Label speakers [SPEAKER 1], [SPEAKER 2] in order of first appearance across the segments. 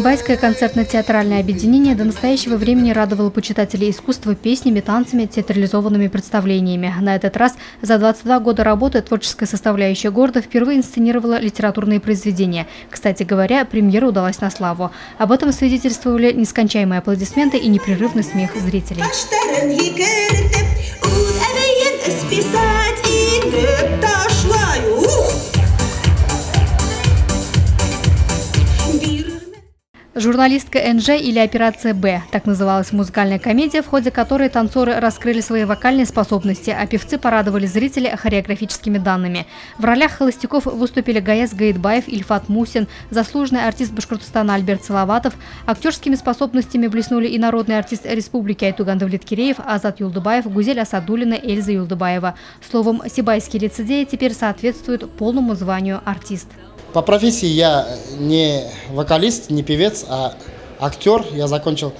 [SPEAKER 1] Сибайское концертно-театральное объединение до настоящего времени радовало почитателей искусства песнями, танцами, театрализованными представлениями. На этот раз за 22 года работы творческая составляющая города впервые инсценировала литературные произведения. Кстати говоря, премьера удалась на славу. Об этом свидетельствовали нескончаемые аплодисменты и непрерывный смех зрителей. Журналистка НЖ или Операция Б – так называлась музыкальная комедия, в ходе которой танцоры раскрыли свои вокальные способности, а певцы порадовали зрителей хореографическими данными. В ролях холостяков выступили Гаяз Гаитбаев, Ильфат Мусин, заслуженный артист Башкортостана Альберт Салаватов. Актерскими способностями блеснули и народный артист республики Айтуган Давлеткереев, Азат Юлдыбаев, Гузель Асадуллина, Эльза Юлдыбаева. Словом, сибайские лицедеи теперь соответствуют полному званию артист.
[SPEAKER 2] По профессии я не вокалист, не певец, а актер. Я закончил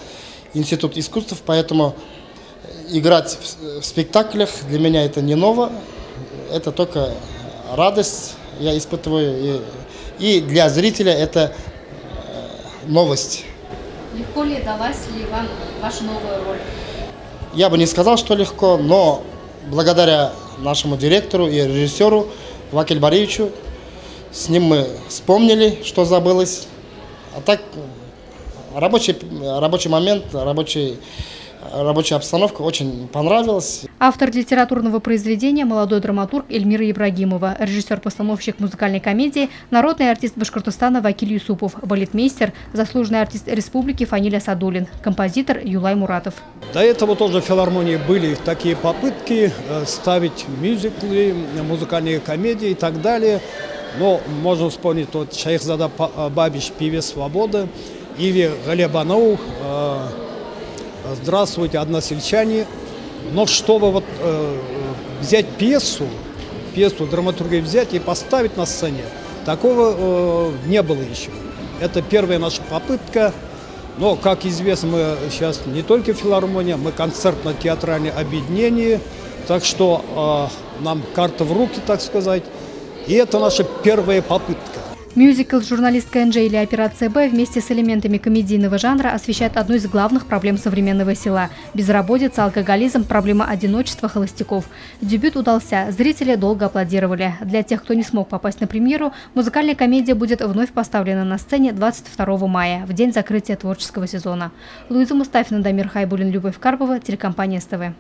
[SPEAKER 2] институт искусств, поэтому играть в спектаклях для меня это не ново. Это только радость я испытываю. И для зрителя это новость.
[SPEAKER 1] Легко ли далась ли вам ваша новая роль?
[SPEAKER 2] Я бы не сказал, что легко, но благодаря нашему директору и режиссеру Вакиль Бариевичу, с ним мы вспомнили, что забылось. А так рабочий момент, рабочая обстановка очень понравилась.
[SPEAKER 1] Автор литературного произведения – молодой драматург Эльмира Ибрагимова, режиссер-постановщик музыкальной комедии, народный артист Башкортостана Вакиль Юсупов, балетмейстер, заслуженный артист республики Фаниль Асадуллин, композитор Юлай Муратов.
[SPEAKER 3] До этого тоже в филармонии были такие попытки ставить мюзиклы, музыкальные комедии и так далее. Но можно вспомнить вот Шайхзада Бабич, певец «Свобода», или Галебанов, «Здравствуйте, односельчане». Но чтобы вот взять пьесу, драматургию взять и поставить на сцене, такого не было еще. Это первая наша попытка. Но, как известно, мы сейчас не только филармония, мы концертно-театральное объединение. Так что нам карта в руки, так сказать. И это наша первая попытка.
[SPEAKER 1] Мюзикл «Журналистка НЖ» или «Операция Б» вместе с элементами комедийного жанра освещает одну из главных проблем современного села – безработица, алкоголизм, проблема одиночества холостяков. Дебют удался, зрители долго аплодировали. Для тех, кто не смог попасть на премьеру, музыкальная комедия будет вновь поставлена на сцене 22 мая, в день закрытия творческого сезона. Луиза Мустафина, Дамир Хайбуллин, Любовь Карпова, телекомпания СТВ.